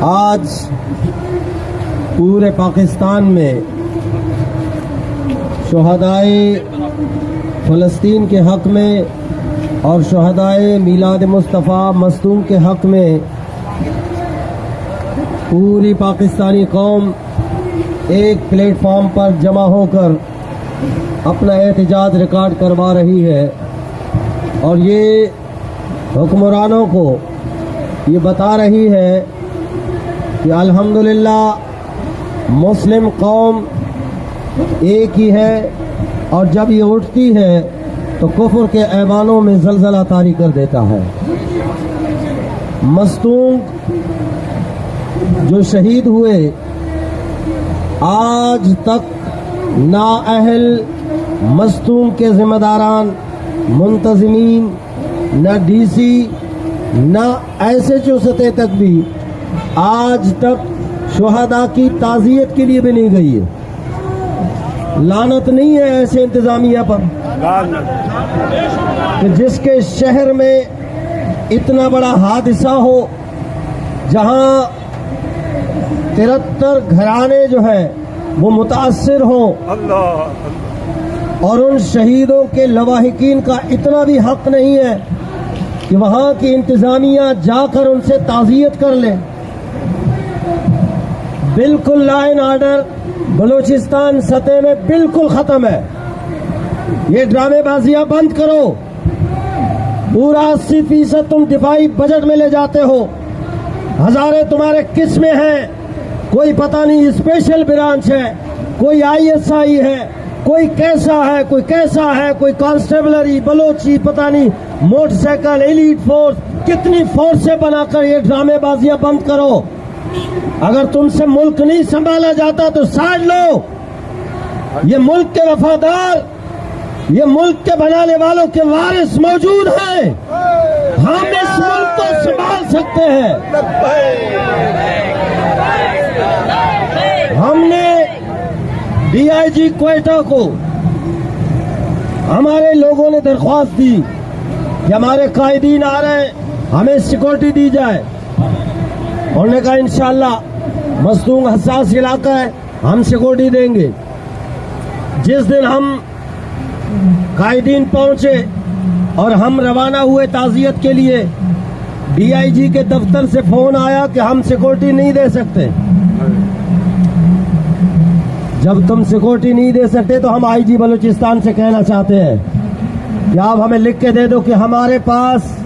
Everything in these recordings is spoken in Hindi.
आज पूरे पाकिस्तान में शुहदाए फ़लस्तीन के हक़ में और शुहदाए मीलाद मुस्तफ़ा मस्तूम के हक़ में पूरी पाकिस्तानी कौम एक प्लेटफॉर्म पर जमा होकर अपना एहतजाज रिकॉर्ड करवा रही है और ये हुक्मरानों को ये बता रही है कि अल्हम्दुलिल्लाह मुस्लिम कौम एक ही है और जब ये उठती है तो कुफ्र के ऐवानों में ज़लज़ला तारी कर देता है। मस्तूम जो शहीद हुए आज तक नाअहल मस्तूम के ज़िम्मेदारान मुंतज़मीन न डीसी न SHO सतह तक भी आज तक शुहदा की ताज़ियत के लिए भी नहीं गई है। लानत नहीं है ऐसे इंतजामिया पर कि जिसके शहर में इतना बड़ा हादसा हो, जहां 73 घराने जो है वो मुतासिर हो और उन शहीदों के लवाहिकीन का इतना भी हक नहीं है कि वहां की इंतजामिया जाकर उनसे ताज़ियत कर ले। बिल्कुल लॉ एंड ऑर्डर बलूचिस्तान सतह में बिल्कुल खत्म है। ये ड्रामेबाजियां बंद करो। पूरा 80% तुम दिफाई बजट में ले जाते हो, हजारे तुम्हारे किस में हैं, कोई पता नहीं स्पेशल ब्रांच है, कोई ISI है, कोई कैसा है, कोई कैसा है, कोई कांस्टेबलरी बलोची पता नहीं मोटरसाइकिल एलीट फोर्स, कितनी फोर्सें बनाकर ये ड्रामेबाजियां बंद करो। अगर तुमसे मुल्क नहीं संभाला जाता तो साझ लो। ये मुल्क के वफादार, ये मुल्क के बनाने वालों के वारिस मौजूद हैं। हम इस मुल्क को संभाल सकते हैं। हमने DIG क्वेटा को हमारे लोगों ने दरख्वास्त दी कि हमारे कायदीन आ रहे हैं, हमें सिक्योरिटी दी जाए। उन्होंने कहा इंशाअल्लाह मस्तूम हसास इलाका है, हम सिक्योरिटी देंगे। जिस दिन हम कायदीन पहुंचे और हम रवाना हुए ताज़ियत के लिए, DIG के दफ्तर से फोन आया कि हम सिक्योरिटी नहीं दे सकते। जब तुम सिक्योरिटी नहीं दे सकते तो हम IG बलूचिस्तान से कहना चाहते हैं कि आप हमें लिख के दे दो कि हमारे पास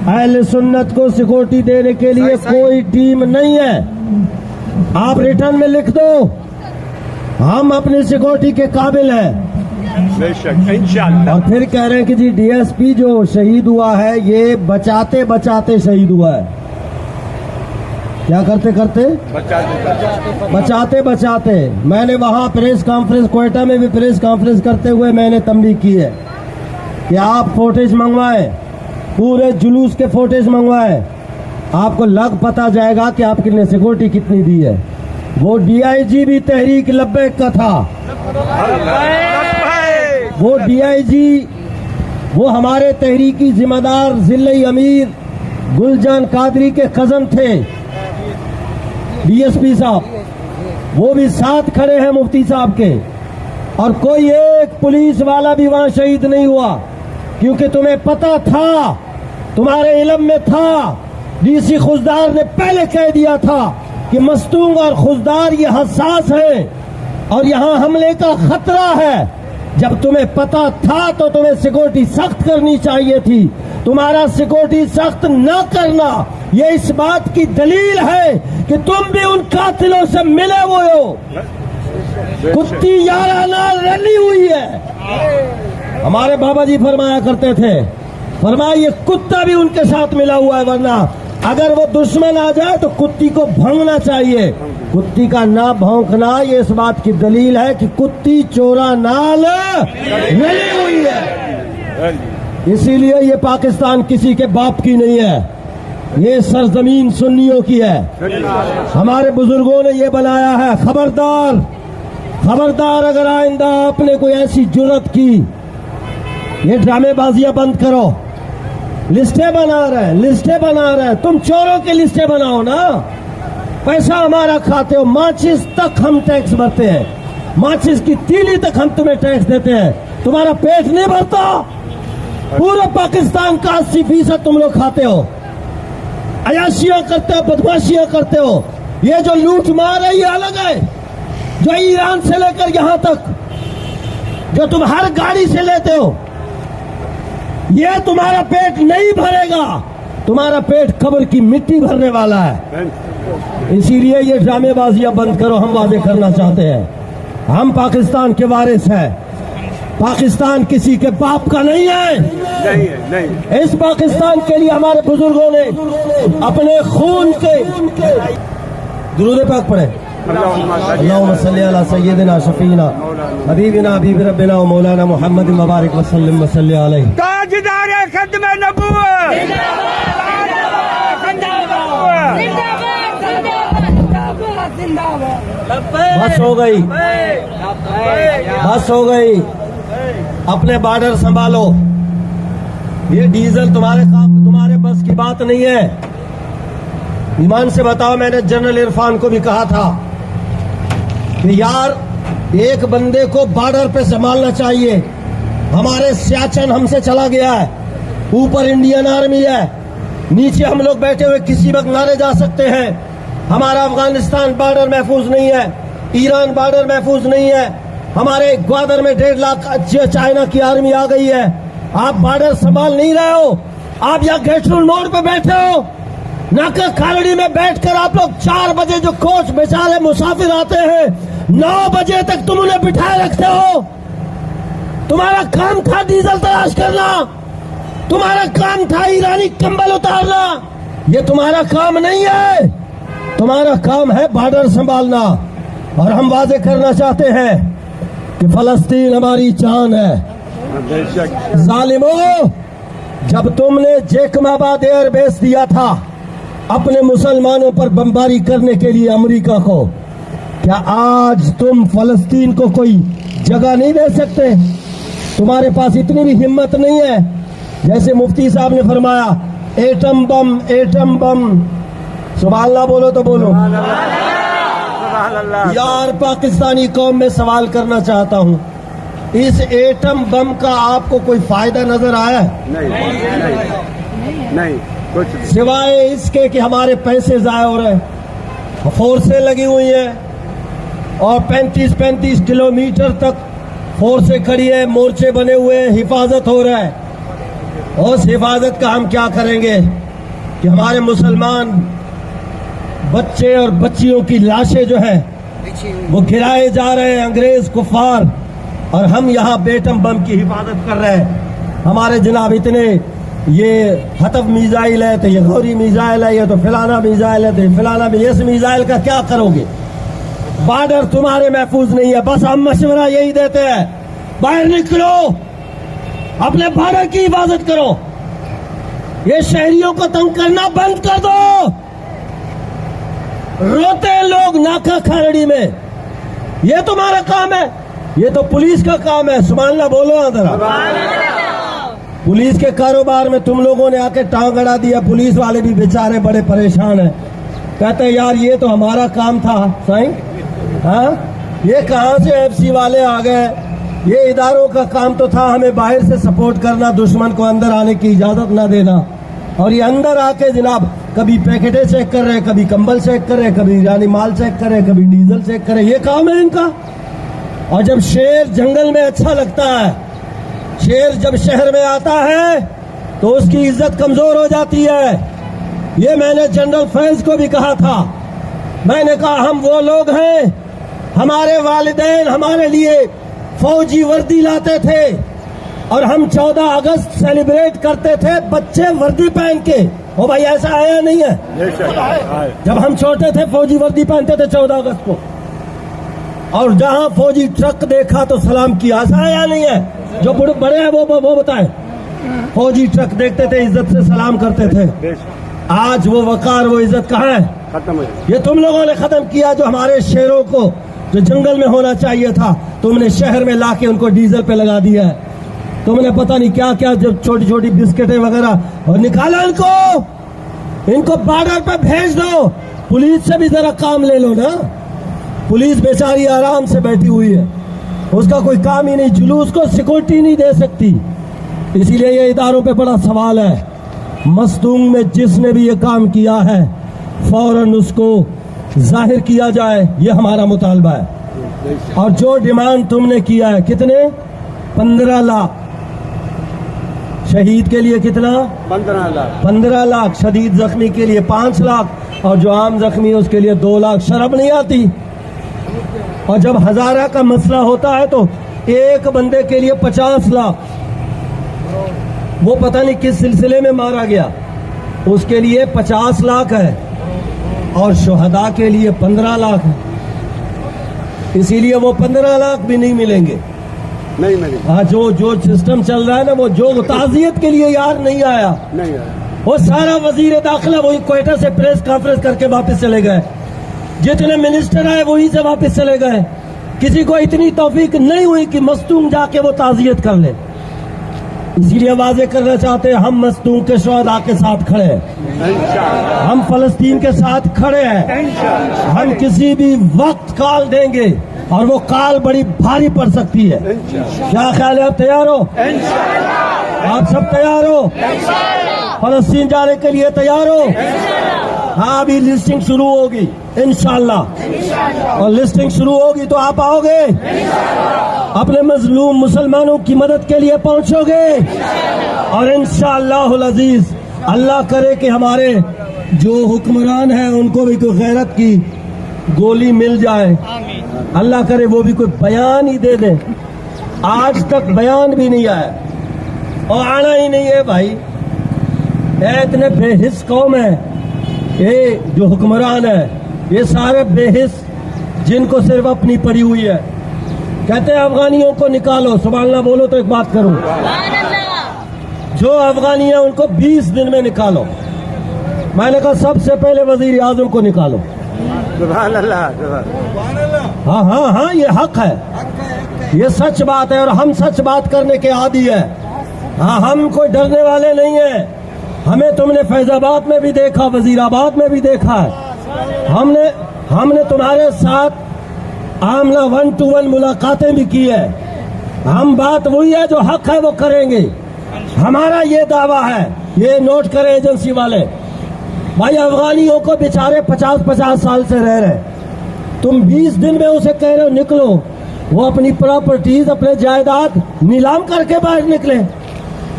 अहले सुन्नत को सिक्योरिटी देने के लिए कोई टीम नहीं है। आप रिटर्न में लिख दो, हम अपनी सिक्योरिटी के काबिल हैं। बेशक इंशाअल्लाह। और फिर कह रहे हैं कि जी DSP जो शहीद हुआ है ये बचाते बचाते शहीद हुआ है। क्या करते करते बचाते बचाते। मैंने वहां प्रेस कॉन्फ्रेंस क्वेटा में भी प्रेस कॉन्फ्रेंस करते हुए मैंने तंबीह की है कि आप फुटेज मंगवाएं, पूरे जुलूस के फुटेज मंगवाएं, आपको लग पता जाएगा कि आपने सिक्योरिटी कितनी दी है। वो DIG भी तहरीक लब्बैक का था। वो DIG वो हमारे तहरीकी जिम्मेदार जिले अमीर गुलजान कादरी के कजन थे DSP साहब, वो भी साथ खड़े हैं मुफ्ती साहब के। और कोई एक पुलिस वाला भी वहां शहीद नहीं हुआ, क्योंकि तुम्हें पता था, तुम्हारे इल्म में था। DC खुशदार ने पहले कह दिया था कि मस्तूंग और खुशदार ये हसास है और यहां हमले का खतरा है। जब तुम्हें पता था तो तुम्हें सिक्योरिटी सख्त करनी चाहिए थी। तुम्हारा सिक्योरिटी सख्त न करना ये इस बात की दलील है कि तुम भी उन कातिलों से मिले हुए हो। कुत्ती याराना रली हुई है। हमारे बाबा जी फरमाया करते थे, फरमाया ये कुत्ता भी उनके साथ मिला हुआ है, वरना अगर वो दुश्मन आ जाए तो कुत्ती को भौंकना चाहिए। कुत्ती का ना भौंकना ये इस बात की दलील है कि कुत्ती चोरा नाल रली हुई है। इसीलिए ये पाकिस्तान किसी के बाप की नहीं है, ये सरजमीन सुन्नियों की है। हमारे बुजुर्गों ने ये बनाया है। खबरदार, खबरदार, अगर आइंदा आपने कोई ऐसी जुर्रत की, ये ड्रामेबाजियां बंद करो। लिस्टें बना रहे हैं, लिस्टें बना रहे हैं। तुम चोरों की लिस्टें बनाओ ना। पैसा हमारा खाते हो, माचिस तक हम टैक्स भरते हैं, माचिस की तीली तक हम तुम्हें टैक्स देते हैं, तुम्हारा पेट नहीं भरता। पूरे पाकिस्तान का 80% तुम लोग खाते हो, अयाशियां करते हो, बदमाशियां करते हो। ये जो लूट मार है ये अलग है, जो ईरान से लेकर यहां तक जो तुम हर गाड़ी से लेते हो, ये तुम्हारा पेट नहीं भरेगा, तुम्हारा पेट कब्र की मिट्टी भरने वाला है। इसीलिए ये ड्रामेबाजियां बंद करो। हम वादे करना चाहते हैं, हम पाकिस्तान के वारिस हैं, पाकिस्तान किसी के बाप का नहीं है। नहीं। इस पाकिस्तान के लिए हमारे बुजुर्गों ने अपने खून के दुरूद पाक पढ़े। अल्लाहुम्मा सल्ली अला सय्यिदिना शफीना हबीबिना हबीब रब्बिना व मौलाना मुहम्मद मुबारक वसल्लम व सल्ली अलैहि। ताजदार खत्म नबूवत बस हो गई, बस हो गई। अपने बॉर्डर संभालो। ये डीजल तुम्हारे बस की बात नहीं है। ईमान से बताओ, मैंने जनरल इरफान को भी कहा था कि यार एक बंदे को बॉर्डर पे संभालना चाहिए। हमारे सियाचिन हमसे चला गया है, ऊपर इंडियन आर्मी है, नीचे हम लोग बैठे हुए किसी वक्त मारे जा सकते हैं। हमारा अफगानिस्तान बॉर्डर महफूज नहीं है, ईरान बॉर्डर महफूज नहीं है, हमारे ग्वादर में 1.5 लाख चाइना की आर्मी आ गई है। आप बॉर्डर संभाल नहीं रहे हो। आप यहाँ गेटरूल मोड़ पे बैठे हो, नाका खालड़ी में बैठकर आप लोग 4 बजे जो कोच बेचारे मुसाफिर आते हैं, 9 बजे तक तुम उन्हें बिठाए रखते हो। तुम्हारा काम था डीजल तलाश करना, तुम्हारा काम था ईरानी कंबल उतारना। ये तुम्हारा काम नहीं है, तुम्हारा काम है बॉर्डर संभालना। और हम वादे करना चाहते हैं कि फलस्तीन हमारी जान है। जालिमों, जब तुमने जेकमाबाद एयरबेस दिया था अपने मुसलमानों पर बमबारी करने के लिए अमेरिका को, क्या आज तुम फलस्तीन को कोई जगह नहीं दे सकते? तुम्हारे पास इतनी भी हिम्मत नहीं है? जैसे मुफ्ती साहब ने फरमाया, एटम बम, एटम बम। सुभान अल्लाह बोलो तो बोलो। यार, पाकिस्तानी कौम में सवाल करना चाहता हूँ, इस एटम बम का आपको कोई फायदा नजर आया? नहीं, कुछ सिवाय इसके कि हमारे पैसे जाया हो रहे हैं, फोर्सें लगी हुई हैं और 35-35 किलोमीटर तक फोर्सें खड़ी है, मोर्चे बने हुए हैं, हिफाजत हो रहा है। उस हिफाजत का हम क्या करेंगे कि हमारे मुसलमान बच्चे और बच्चियों की लाशें जो है वो गिराए जा रहे हैं अंग्रेज कुफार, और हम यहाँ बेटम बम की हिफाजत कर रहे हैं। हमारे जनाब इतने ये हतफ मिसाइल है, तो ये गौरी मिसाइल है, ये तो फिलाना मिसाइल है, तो ये फिलाना। इस मिसाइल का क्या करोगे? बॉर्डर तुम्हारे महफूज नहीं है। बस हम मशवरा यही देते हैं, बाहर निकलो, अपने बॉर्डर की हिफाजत करो, ये शहरियों को तंग करना बंद कर दो। रोते लोग नाका खालड़ी में, ये तुम्हारा काम है, ये तो पुलिस का काम है। सुभान अल्लाह बोलो अंदर। पुलिस के कारोबार में तुम लोगों ने आके टांग अड़ा दिया। पुलिस वाले भी बेचारे बड़े परेशान हैं, कहते हैं यार ये तो हमारा काम था साईं। हाँ, ये कहां से एफसी वाले आ गए? ये इदारों का काम तो था हमें बाहर से सपोर्ट करना, दुश्मन को अंदर आने की इजाजत ना देना। और ये अंदर आके जनाब कभी पैकेटें चेक कर रहे हैं, कभी कंबल चेक कर रहे हैं, कभी ईरानी माल चेक कर रहे हैं, कभी डीजल चेक कर रहे हैं। ये काम है इनका। और जब शेर जंगल में अच्छा लगता है, शेर जब शहर में आता है तो उसकी इज्जत कमजोर हो जाती है। ये मैंने जनरल फैज को भी कहा था। मैंने कहा हम वो लोग हैं, हमारे वालिदैन हमारे लिए फौजी वर्दी लाते थे और हम 14 अगस्त सेलिब्रेट करते थे बच्चे वर्दी पहन के। ओ भाई, ऐसा आया नहीं है? जब हम छोटे थे फौजी वर्दी पहनते थे 14 अगस्त को, और जहां फौजी ट्रक देखा तो सलाम किया। ऐसा आया नहीं है? जो बड़े हैं वो बताएं। फौजी ट्रक देखते थे, इज्जत से सलाम करते थे। आज वो वकार, वो इज्जत कहाँ है? खत्म है। ये तुम लोगों ने खत्म किया। जो हमारे शेरों को जो जंगल में होना चाहिए था, तुमने शहर में लाके उनको डीजल पे लगा दिया है। तुमने पता नहीं क्या क्या, जब छोटी छोटी बिस्किटें वगैरह, और निकाला इनको बॉर्डर पे भेज दो। पुलिस से भी जरा काम ले लो ना। पुलिस बेचारी आराम से बैठी हुई है, उसका कोई काम ही नहीं, जुलूस को सिक्योरिटी नहीं दे सकती। इसीलिए ये इदारों पे बड़ा सवाल है। मस्तूंग में जिसने भी ये काम किया है फौरन उसको जाहिर किया जाए, ये हमारा मुतालबा है। और जो डिमांड तुमने किया है, कितने? 15 लाख। शहीद के लिए कितना? 15 लाख। 15 लाख। शदीद जख्मी के लिए 5 लाख और जो आम जख्मी है उसके लिए 2 लाख। शर्म नहीं आती? और जब हजारा का मसला होता है तो एक बंदे के लिए 50 लाख। वो पता नहीं किस सिलसिले में मारा गया, उसके लिए 50 लाख है और शुहदा के लिए 15 लाख है। इसीलिए वो 15 लाख भी नहीं मिलेंगे। नहीं मिलेंगे। हाँ, जो सिस्टम चल रहा है ना, वो जो ताजियत के लिए यार नहीं आया, नहीं आया। वो सारा वजीर दाखिला वही क्वेटा से प्रेस कॉन्फ्रेंस करके वापस चले गए। जितने मिनिस्टर आए वहीं से वापस चले गए। किसी को इतनी तौफीक नहीं हुई कि मस्तूम जाके वो ताजियत कर ले। इसीलिए वाजे करना चाहते हैं, हम मस्तूम के शुहदा के साथ खड़े हैं, हम फलस्तीन के साथ खड़े हैं। हम किसी भी वक्त कॉल देंगे और वो कॉल बड़ी भारी पड़ सकती है। क्या ख्याल है? आप तैयार हो? आप सब तैयार हो? फलस्तीन जाने के लिए तैयार हो? हाँ, अभी लिस्टिंग शुरू होगी इंशाल्लाह, और लिस्टिंग शुरू होगी तो आप आओगे, अपने मजलूम मुसलमानों की मदद के लिए पहुंचोगे, और इंशाअल्लाहुल अजीज अल्लाह करे कि हमारे जो हुक्मरान हैं उनको भी कोई गैरत की गोली मिल जाए। अल्लाह करे वो भी कोई बयान ही दे दे। आज तक बयान भी नहीं आया और आना ही नहीं है भाई। इतने बेहिस कौम है ये, जो हुक्मरान है ये सारे बेहिस, जिनको सिर्फ अपनी पड़ी हुई है। कहते हैं अफगानियों को निकालो, सुभान अल्लाह बोलो तो एक बात करूं, जो अफगानी है उनको 20 दिन में निकालो। मैंने कहा सबसे पहले वजीर आजम को निकालो। सुभान अल्लाह। हाँ हाँ हाँ, ये हक है, ये सच बात है और हम सच बात करने के आदी है। हाँ, हम कोई डरने वाले नहीं है। हमें तुमने फैजाबाद में भी देखा, वजीराबाद में भी देखा है। हमने तुम्हारे साथ आमना 1-to-1 मुलाकातें भी की है। हम बात वही है जो हक है वो करेंगे। हमारा ये दावा है, ये नोट करें एजेंसी वाले भाई, अफगानियों को बेचारे 50-50 साल से रह रहे, तुम 20 दिन में उसे कह रहे हो निकलो। वो अपनी प्रॉपर्टीज, अपने जायदाद नीलाम करके बाहर निकले।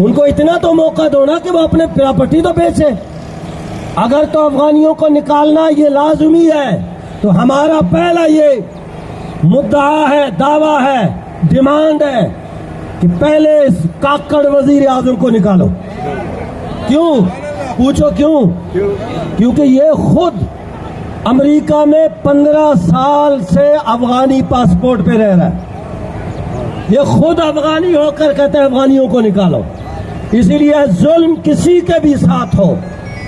उनको इतना तो मौका दो ना कि वो अपने प्रॉपर्टी तो बेचे। अगर तो अफगानियों को निकालना ये लाजमी है तो हमारा पहला ये मुद्दा है, दावा है, डिमांड है कि पहले इस काकड़ वजीर आजम को निकालो। क्यों? पूछो क्यों? क्योंकि ये खुद अमेरिका में 15 साल से अफगानी पासपोर्ट पे रह रहा है। ये खुद अफगानी होकर कहते हैं अफगानियों को निकालो। इसीलिए जुल्म किसी के भी साथ हो,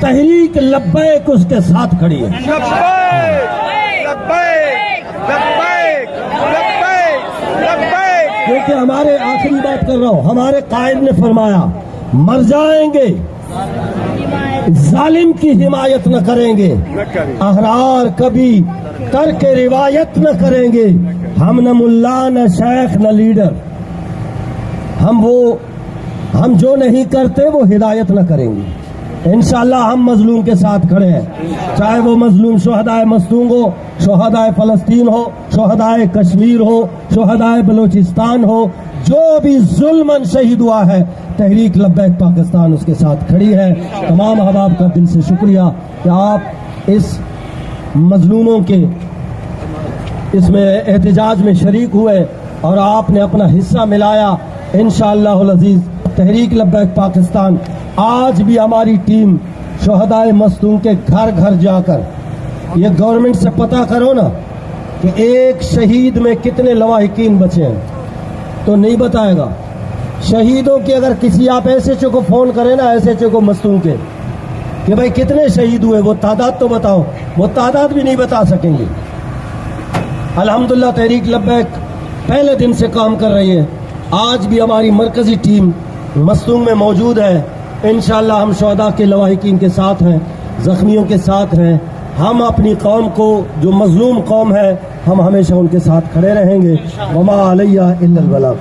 तहरीक लब्बैक उसके साथ खड़ी है। क्योंकि हमारे, आखिरी बात कर रहा हूं, हमारे कायद ने फरमाया मर जाएंगे, जालिम की हिमायत न करेंगे, अहरार कभी तर्क रिवायत न करेंगे। हम न मुल्ला, न शेख, न लीडर। हम जो नहीं करते वो हिदायत न करेंगे। इंशाअल्लाह हम मजलूम के साथ खड़े हैं, चाहे वो मजलूम शुहदाए मस्तूंग हो, शुहदाए फलस्तीन हो, शुहदाए कश्मीर हो, शुहदाए बलूचिस्तान हो, जो भी जुल्मन शहीद हुआ है, तहरीक लब्बैक पाकिस्तान उसके साथ खड़ी है। तमाम अहबाब का दिल से शुक्रिया कि आप इस मजलूमों के इसमें एहतजाज में शरीक हुए और आपने अपना हिस्सा मिलाया। इंशाअल्लाहुल अजीज तहरीक लब्बैक पाकिस्तान आज भी हमारी टीम शुहदाए मस्तूम के घर घर जाकर, ये गवर्नमेंट से पता करो ना कि एक शहीद में कितने लवाहिकीन बचे हैं, तो नहीं बताएगा। शहीदों की अगर किसी आप एसएचओ को फोन करें ना, एसएचओ को मस्तूम के, कि भाई कितने शहीद हुए, वो तादाद तो बताओ, वो तादाद भी नहीं बता सकेंगे। अल्हम्दुलिल्लाह तहरीक लब्बैक पहले दिन से काम कर रही है। आज भी हमारी मरकजी टीम मस्तूम में मौजूद है। इंशाअल्लाह हम शुहदा के लवाहिकीन के साथ हैं, जख्मियों के साथ हैं, हम अपनी कौम को, जो मजलूम कौम है, हम हमेशा उनके साथ खड़े रहेंगे। वमा अलैया इल्लल बलाग।